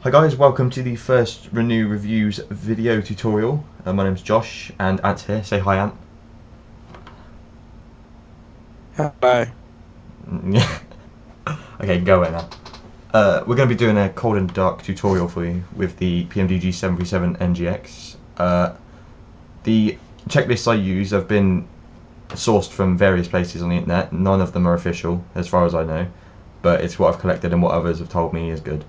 Hi guys, welcome to the first Renew Reviews video tutorial. My name's Josh and Ant's here. Say hi, Ant. Hi. Yeah. Okay, go away now. We're going to be doing a cold and dark tutorial for you with the PMDG 737 NGX. The checklists I use have been sourced from various places on the internet. None of them are official, as far as I know, but it's what I've collected and what others have told me is good,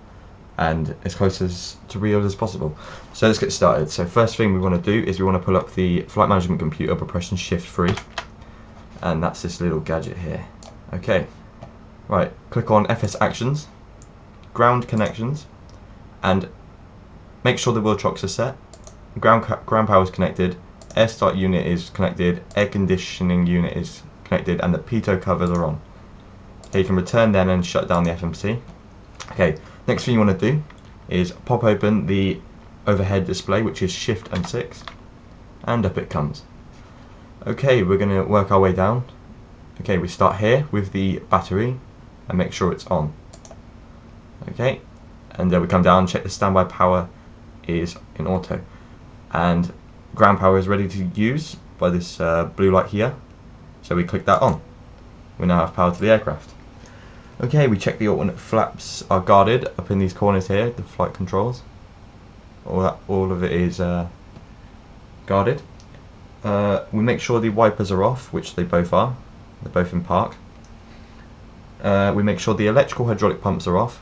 and as close as to real as possible. So let's get started. So first thing we want to do is we want to pull up the flight management computer by pressing Shift 3, and that's this little gadget here. Okay, right, click on FS Actions, Ground Connections, and make sure the wheel chocks are set, ground power is connected, air start unit is connected, air conditioning unit is connected, and the pitot covers are on. Okay, you can return then and shut down the FMC. Okay, next thing you want to do is pop open the overhead display, which is Shift and 6, and up it comes. Okay, we're going to work our way down. Okay, we start here with the battery and make sure it's on. Okay, and then we come down, check the standby power is in auto, and ground power is ready to use by this blue light here, so we click that on. We now have power to the aircraft. Okay, we check the alternate flaps are guarded up in these corners here, the flight controls. All of it is guarded. We make sure the wipers are off, which they both are. They're both in park. We make sure the electrical hydraulic pumps are off.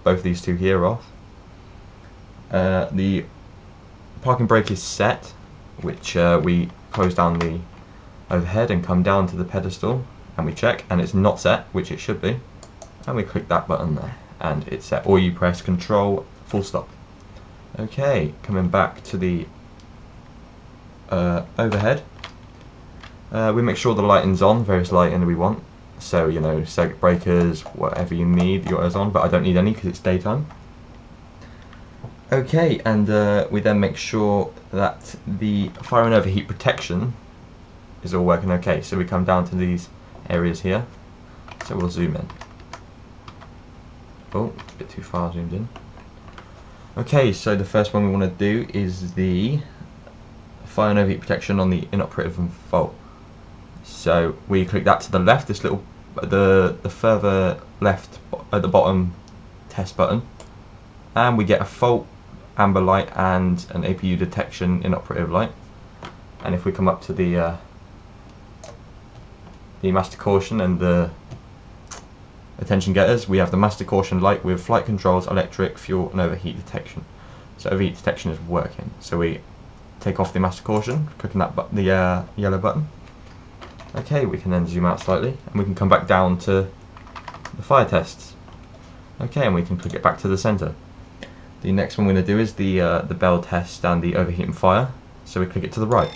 Both these two here are off. The parking brake is set, which we close down the overhead and come down to the pedestal, and we check, and it's not set, which it should be. And we click that button there, and it's set. Or you press Control full stop. Okay, coming back to the overhead. We make sure the lighting's on, various lighting we want. So, you know, circuit breakers, whatever you need, yours on, but I don't need any because it's daytime. Okay, and we then make sure that the fire and overheat protection is all working okay. So we come down to these areas here. So we'll zoom in. Oh, a bit too far zoomed in. Okay, so the first one we want to do is the fire and overheat protection on the inoperative fault. So we click that to the left, this little, the further left at the bottom test button, and we get a fault amber light and an APU detection inoperative light. And if we come up to the master caution and the attention getters, we have the master caution light with flight controls, electric, fuel, and overheat detection. So overheat detection is working. So we take off the master caution, clicking that the yellow button. Okay, we can then zoom out slightly, and we can come back down to the fire tests. Okay, and we can click it back to the center. The next one we're going to do is the bell test and the overheat and fire. So we click it to the right.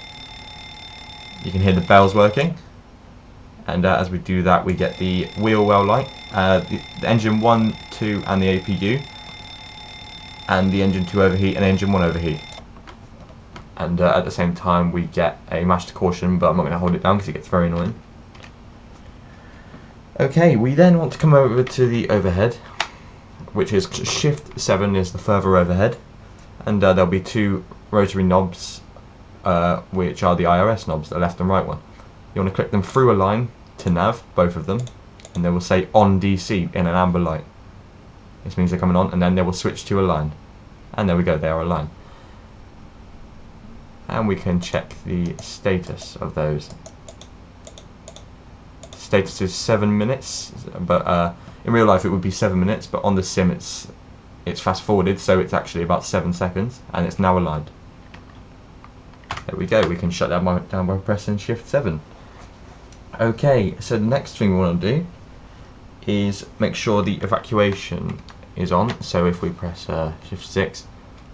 You can hear the bells working, and as we do that, we get the wheel well light, the engine 1, 2, and the APU, and the engine 2 overheat and engine 1 overheat. And at the same time we get a master caution, but I'm not going to hold it down because it gets very annoying. Okay, we then want to come over to the overhead, which is Shift 7 is the further overhead, and there'll be two rotary knobs, which are the IRS knobs, the left and right one. You want to click them through a line to nav, both of them, and they will say on DC in an amber light. This means they're coming on, and then they will switch to a line. And there we go, they are aligned. And we can check the status of those. Status is 7 minutes, but in real life it would be 7 minutes, but on the sim it's fast forwarded, so it's actually about 7 seconds, and it's now aligned. There we go, we can shut that down by pressing Shift 7. Okay, so the next thing we want to do is make sure the evacuation is on. So if we press Shift 6,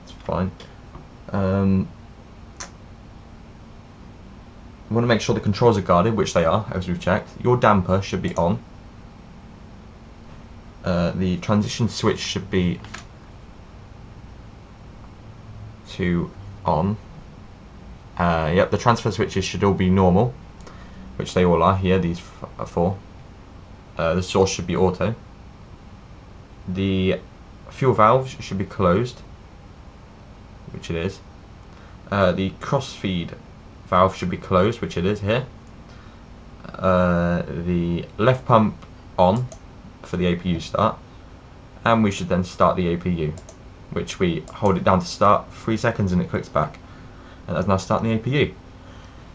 it's fine. We want to make sure the controls are guarded, which they are, as we've checked. Your damper should be on. The transition switch should be to on. Yep, the transfer switches should all be normal, which they all are here, these are four. The source should be auto. The fuel valve should be closed, which it is. The crossfeed valve should be closed, which it is here. The left pump on for the APU start, and we should then start the APU, which we hold it down to start 3 seconds and it clicks back, and that's now starting the APU.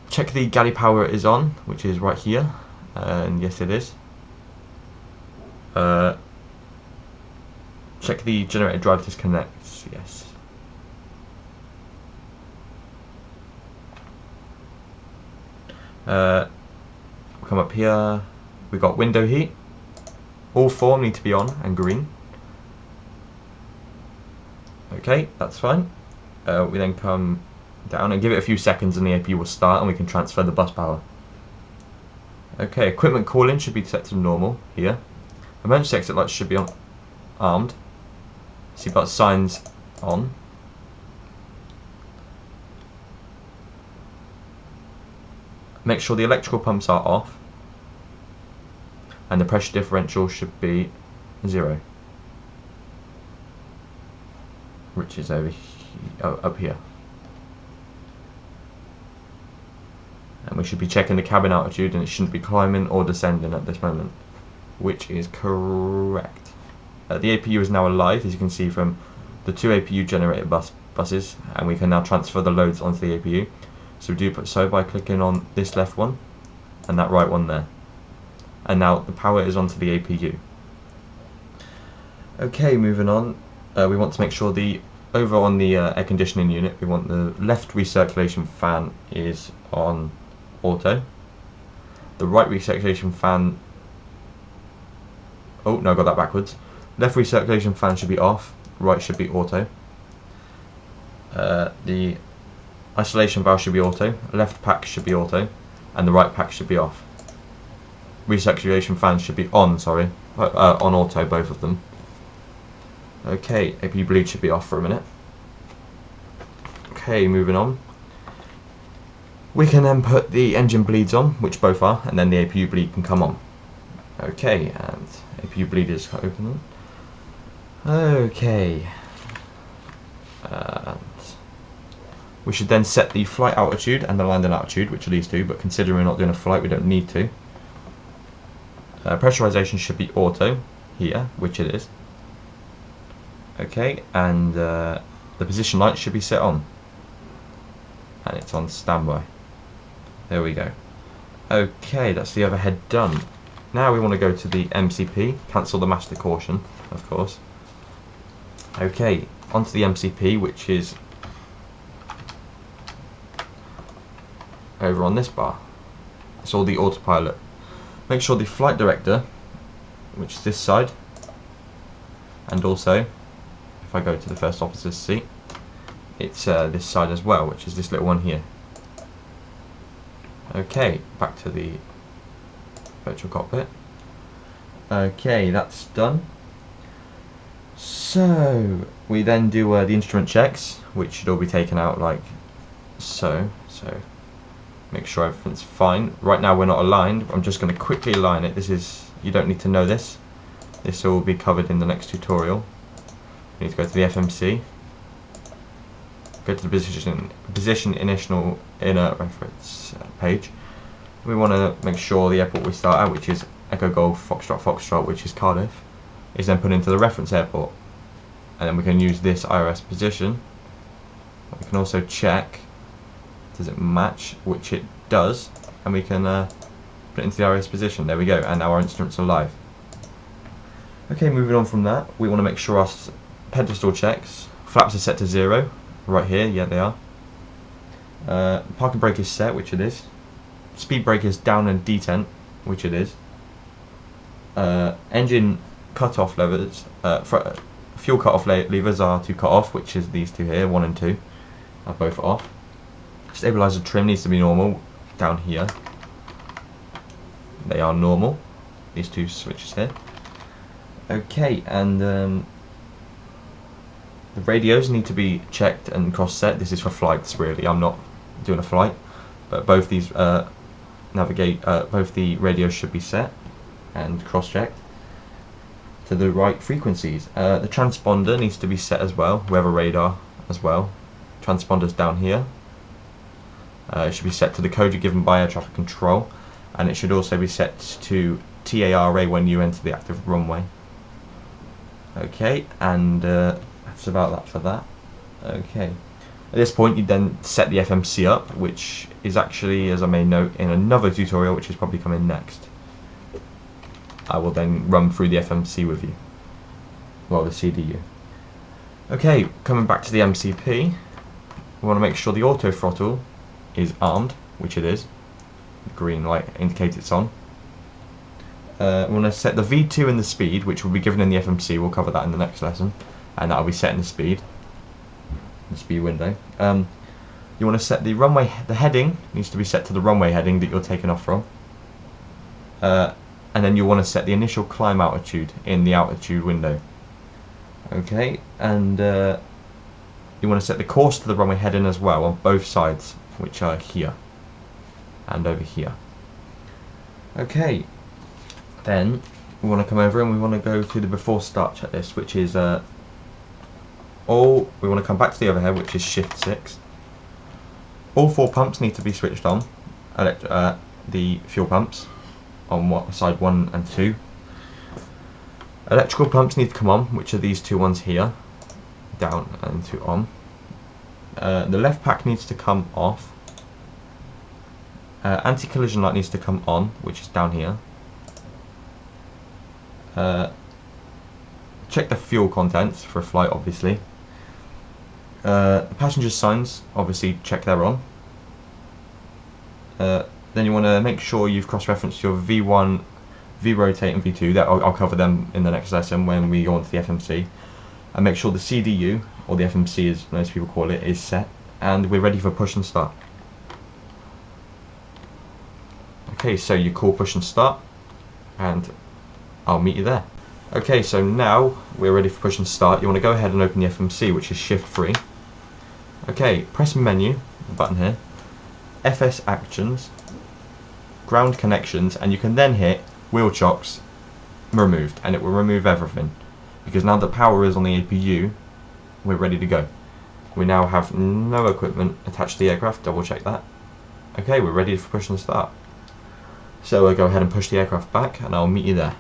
Check the galley power is on, which is right here, and yes it is. Check the generator drive disconnects, yes. Come up here, we got window heat. All 4 need to be on and green. Okay, that's fine. We then come down and give it a few seconds and the APU will start and we can transfer the bus power. Okay, equipment call-in should be set to normal here. Emergency exit lights should be on, armed. Seatbelt signs on. Make sure the electrical pumps are off. And the pressure differential should be 0. Which is over up here. And we should be checking the cabin altitude, and it shouldn't be climbing or descending at this moment, which is correct. The APU is now alive, as you can see from the 2 APU generator buses, and we can now transfer the loads onto the APU. So we do so by clicking on this left one and that right one there. And now the power is onto the APU. Okay, moving on. We want to make sure over on the air conditioning unit, we want the left recirculation fan is on auto. The right recirculation fan, oh no, I got that backwards. Left recirculation fan should be off, right should be auto. The isolation valve should be auto, left pack should be auto, and the right pack should be off. Recirculation fans should be on, sorry, on auto, both of them. Okay, APU bleed should be off for a minute. Okay, moving on. We can then put the engine bleeds on, which both are, and then the APU bleed can come on. Okay, and APU bleed is open. Okay. And we should then set the flight altitude and the landing altitude, which are these two, but considering we're not doing a flight, we don't need to. Pressurization should be auto here, which it is. Okay, and the position light should be set on, and it's on standby. There we go. Okay, that's the overhead done. Now we want to go to the MCP, cancel the master caution, of course. Okay, onto the MCP, which is over on this bar. It's all the autopilot. Make sure the flight director, which is this side, and also if I go to the first officer's seat, it's this side as well, which is this little one here. Okay, back to the virtual cockpit. Okay, that's done. So we then do the instrument checks, which should all be taken out like so. So make sure everything's fine. Right now we're not aligned. I'm just going to quickly align it. This is, you don't need to know this. This will be covered in the next tutorial. You need to go to the FMC. Go to the position initial inner reference page. We want to make sure the airport we start at, which is Echo Golf Foxtrot Foxtrot, which is Cardiff, is then put into the reference airport. And then we can use this IRS position. We can also check, does it match, which it does, and we can put it into the IRS position. There we go, and now our instruments are live. Okay, moving on from that, we want to make sure our pedestal checks. Flaps are set to 0, right here, yeah they are. Parking brake is set, which it is. Speed brake is down and detent, which it is. Engine cut-off levers, fuel cut-off levers are to cut off, which is these two here, 1 and 2, are both off. Stabilizer trim needs to be normal, down here. They are normal, these two switches here. Okay, and the radios need to be checked and cross-set. This is for flights, really. I'm not doing a flight, but both these both the radios should be set and cross-checked. to the right frequencies. The transponder needs to be set as well. We have a radar as well. Transponder's down here. It should be set to the code you're given by air traffic control, and it should also be set to TARA when you enter the active runway. Okay, and that's about that for that. Okay, at this point you then set the FMC up, which is actually, as I may note, in another tutorial which is probably coming next. I will then run through the FMC with you, well, the CDU. Okay, coming back to the MCP, we want to make sure the auto throttle is armed, which it is. The green light indicates it's on. We want to set the V2 and the speed, which will be given in the FMC. We'll cover that in the next lesson, and that will be set in the speed window. You want to set the runway. The heading needs to be set to the runway heading that you're taking off from, and then you want to set the initial climb altitude in the altitude window. Okay, and you want to set the course to the runway heading as well on both sides, which are here and over here. Okay, then we want to come over and we want to go to the before start checklist, which is we want to come back to the overhead, which is shift 6. All 4 pumps need to be switched on, the fuel pumps on side 1 and 2. Electrical pumps need to come on, which are these 2 ones here, down and to on. The left pack needs to come off. Anti-collision light needs to come on, which is down here. Check the fuel contents for a flight, obviously. The passenger signs, obviously check they're on. Then you want to make sure you've cross-referenced your V1, V-rotate and V2. That I'll cover them in the next lesson when we go on to the FMC. And make sure the CDU, or the FMC as most people call it, is set. And we're ready for push and start. Okay, so you call push and start, and I'll meet you there. Okay, so now we're ready for push and start. You want to go ahead and open the FMC, which is shift 3. Okay, press menu, the button here, FS actions, ground connections, and you can then hit wheel chocks removed, and it will remove everything. Because now the power is on the APU, we're ready to go. We now have no equipment attached to the aircraft, double check that. Okay, we're ready for push and start. So we'll go ahead and push the aircraft back, and I'll meet you there.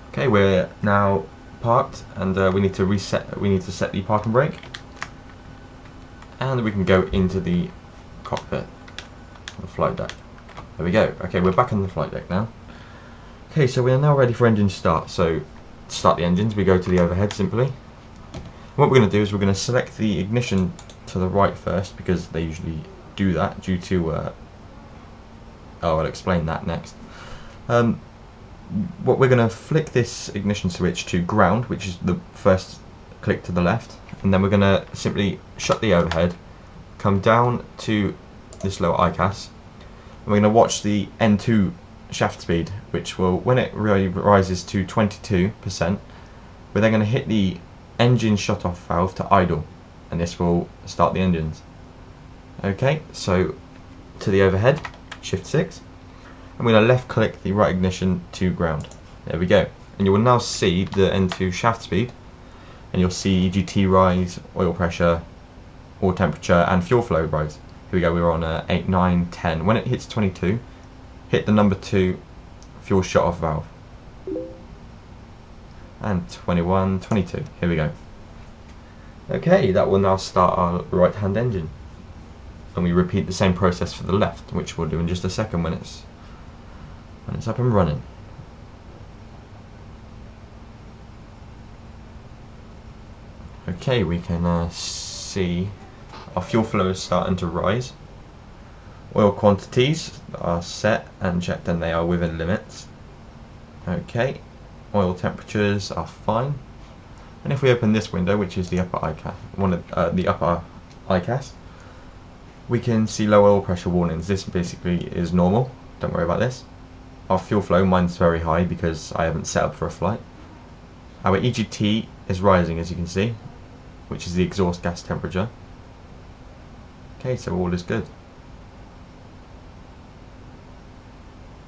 Okay, we're now parked, and we need to set the parking brake, and we can go into the cockpit, the flight deck. There we go. Okay, we're back on the flight deck now. Okay, so we are now ready for engine start. So to start the engines, we go to the overhead simply. What we're going to do is we're going to select the ignition to the right first, because they usually do that due to I'll explain that next. What we're going to flick this ignition switch to ground, which is the first click to the left, and then we're going to simply shut the overhead, come down to this little ICAS, and we're going to watch the N2 shaft speed, which will, when it really rises to 22%, we're then going to hit the engine shut-off valve to idle, and this will start the engines. Okay, so to the overhead, shift 6. I'm going to left click the right ignition to ground. There we go. And you will now see the N2 shaft speed, and you'll see EGT rise, oil pressure, oil temperature and fuel flow rise. Here we go, we're on 8, 9, 10. When it hits 22, hit the number 2 fuel shut off valve. And 21, 22. Here we go. Okay, that will now start our right hand engine. And we repeat the same process for the left, which we'll do in just a second when it's up and running. Okay, we can see our fuel flow is starting to rise. Oil quantities are set and checked, and they are within limits. Okay, oil temperatures are fine. And if we open this window, which is the upper ICAS, the upper ICAS, we can see low oil pressure warnings. This basically is normal. Don't worry about this. Our fuel flow, mine's very high because I haven't set up for a flight. Our EGT is rising, as you can see, which is the exhaust gas temperature. Okay, so all is good.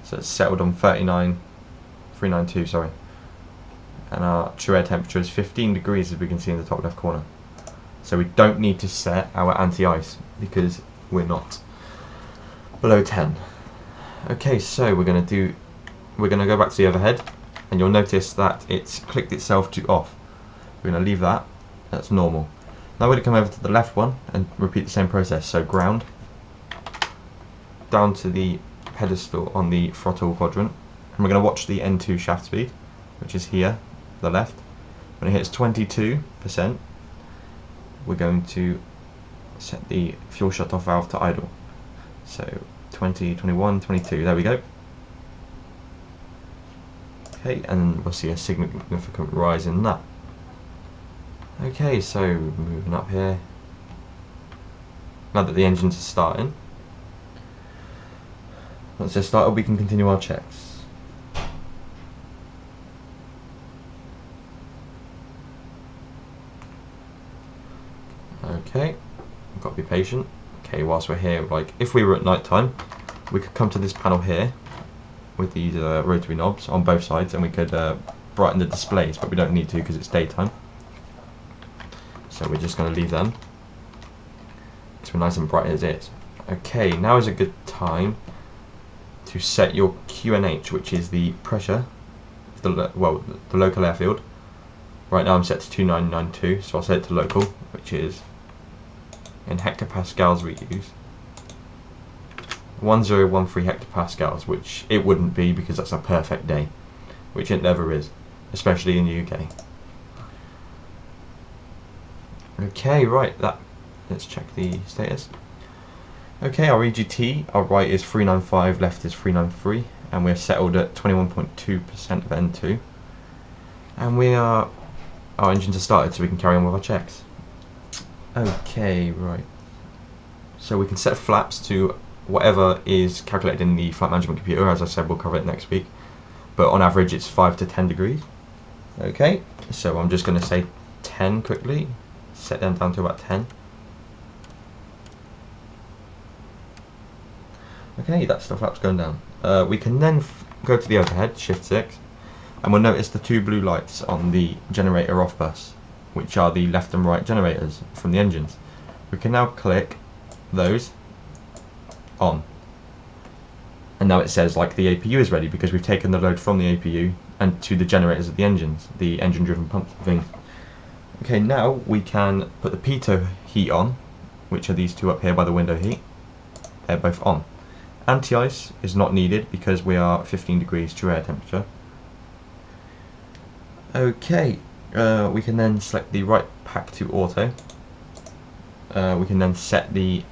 So it's settled on 392, sorry. and our true air temperature is 15 degrees, as we can see in the top left corner. So we don't need to set our anti-ice because we're not below 10. Okay, so we're going to go back to the overhead, and you'll notice that it's clicked itself to off. We're going to leave that. That's normal. Now we're going to come over to the left one and repeat the same process. So ground down to the pedestal on the throttle quadrant, and we're going to watch the N2 shaft speed, which is here, to the left. When it hits 22%, we're going to set the fuel shut-off valve to idle. So 20, 21, 22, there we go. Okay, and we'll see a significant rise in that. Okay, so moving up here. Now that the engines are starting, once they're started, we can continue our checks. Okay, we've got to be patient. Okay, whilst we're here, like if we were at night time, we could come to this panel here with these rotary knobs on both sides, and we could brighten the displays, but we don't need to because it's daytime. So we're just going to leave them because we're nice and bright as it is. Okay, now is a good time to set your QNH, which is the pressure, the local airfield. Right now I'm set to 2992, so I'll set it to local, which is in hectopascals we use 1013 hectopascals, which it wouldn't be because that's a perfect day, which it never is, especially in the UK. Okay, right, let's check the status. Okay, our EGT, our right is 395, left is 393, and we're settled at 21.2% of N2. And our engines are started, so we can carry on with our checks. Okay, right. So we can set flaps to whatever is calculated in the flight management computer. As I said, we'll cover it next week. But on average, it's 5 to 10 degrees. Okay, so I'm just going to say 10 quickly. Set them down to about 10. Okay, that's the flaps going down. We can then go to the overhead, shift 6, and we'll notice the two blue lights on the generator off bus, which are the left and right generators from the engines. We can now click those on, and now it says like the APU is ready because we've taken the load from the APU and to the generators of the engines, the engine driven pump thing. Okay, now we can put the pitot heat on, which are these two up here by the window heat. They're both on. Anti-ice is not needed because we are 15 degrees true air temperature. Okay, we can then select the right pack to auto. We can then set the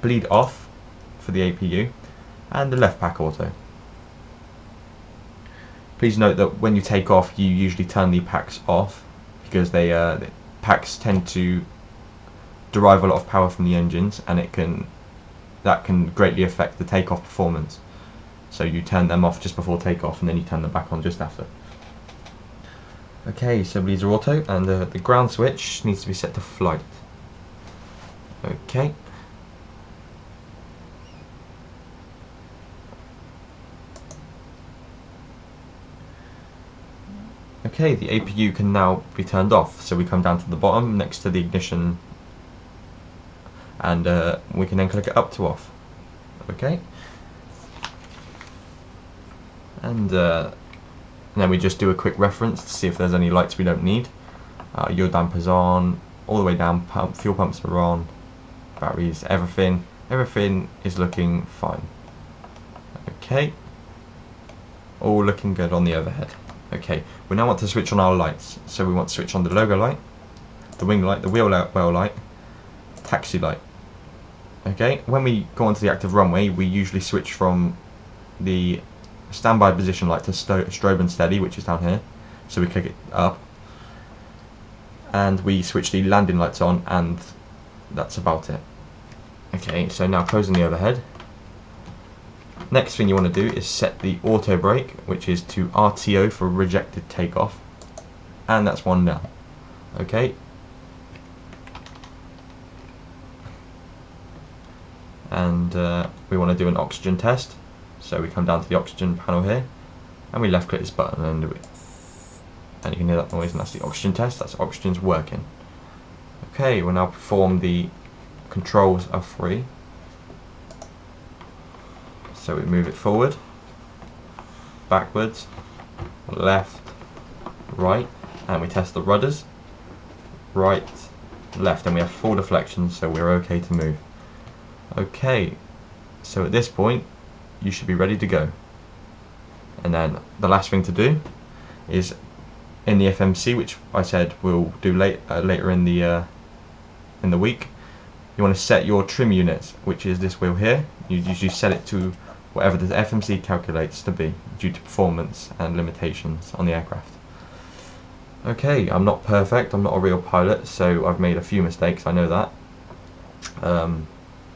bleed off for the APU and the left pack auto. Please note that when you take off, you usually turn the packs off because the packs tend to derive a lot of power from the engines, and that can greatly affect the takeoff performance. So you turn them off just before takeoff, and then you turn them back on just after. Okay, so bleeds are auto, and the ground switch needs to be set to flight. Okay. Okay, the APU can now be turned off, so we come down to the bottom next to the ignition, and we can then click it up to off. Okay, and then we just do a quick reference to see if there's any lights we don't need. Your damper's on, all the way down, fuel pumps are on, batteries, everything is looking fine. Okay, all looking good on the overhead. Okay, we now want to switch on our lights. So we want to switch on the logo light, the wing light, the wheel well light, taxi light. Okay, when we go onto the active runway, we usually switch from the standby position light to strobe and steady, which is down here. So we click it up, and we switch the landing lights on, and that's about it. Okay, so now closing the overhead. Next thing you want to do is set the auto brake, which is to RTO for rejected takeoff, and that's one down. Okay, and we want to do an oxygen test, so we come down to the oxygen panel here, and we left click this button and you can hear that noise, and that's the oxygen test. That's oxygen's working. Okay, we'll now perform the controls of 3. So we move it forward, backwards, left, right, and we test the rudders, right, left, and we have full deflection, so we're okay to move. Okay, so at this point you should be ready to go. And then the last thing to do is in the FMC, which I said we'll do later in the week, you want to set your trim units, which is this wheel here. You usually set it to whatever the FMC calculates to be due to performance and limitations on the aircraft. Okay, I'm not perfect, I'm not a real pilot, so I've made a few mistakes, I know that.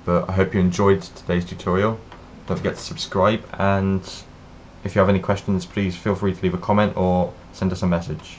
But I hope you enjoyed today's tutorial. Don't forget to subscribe, and if you have any questions, please feel free to leave a comment or send us a message.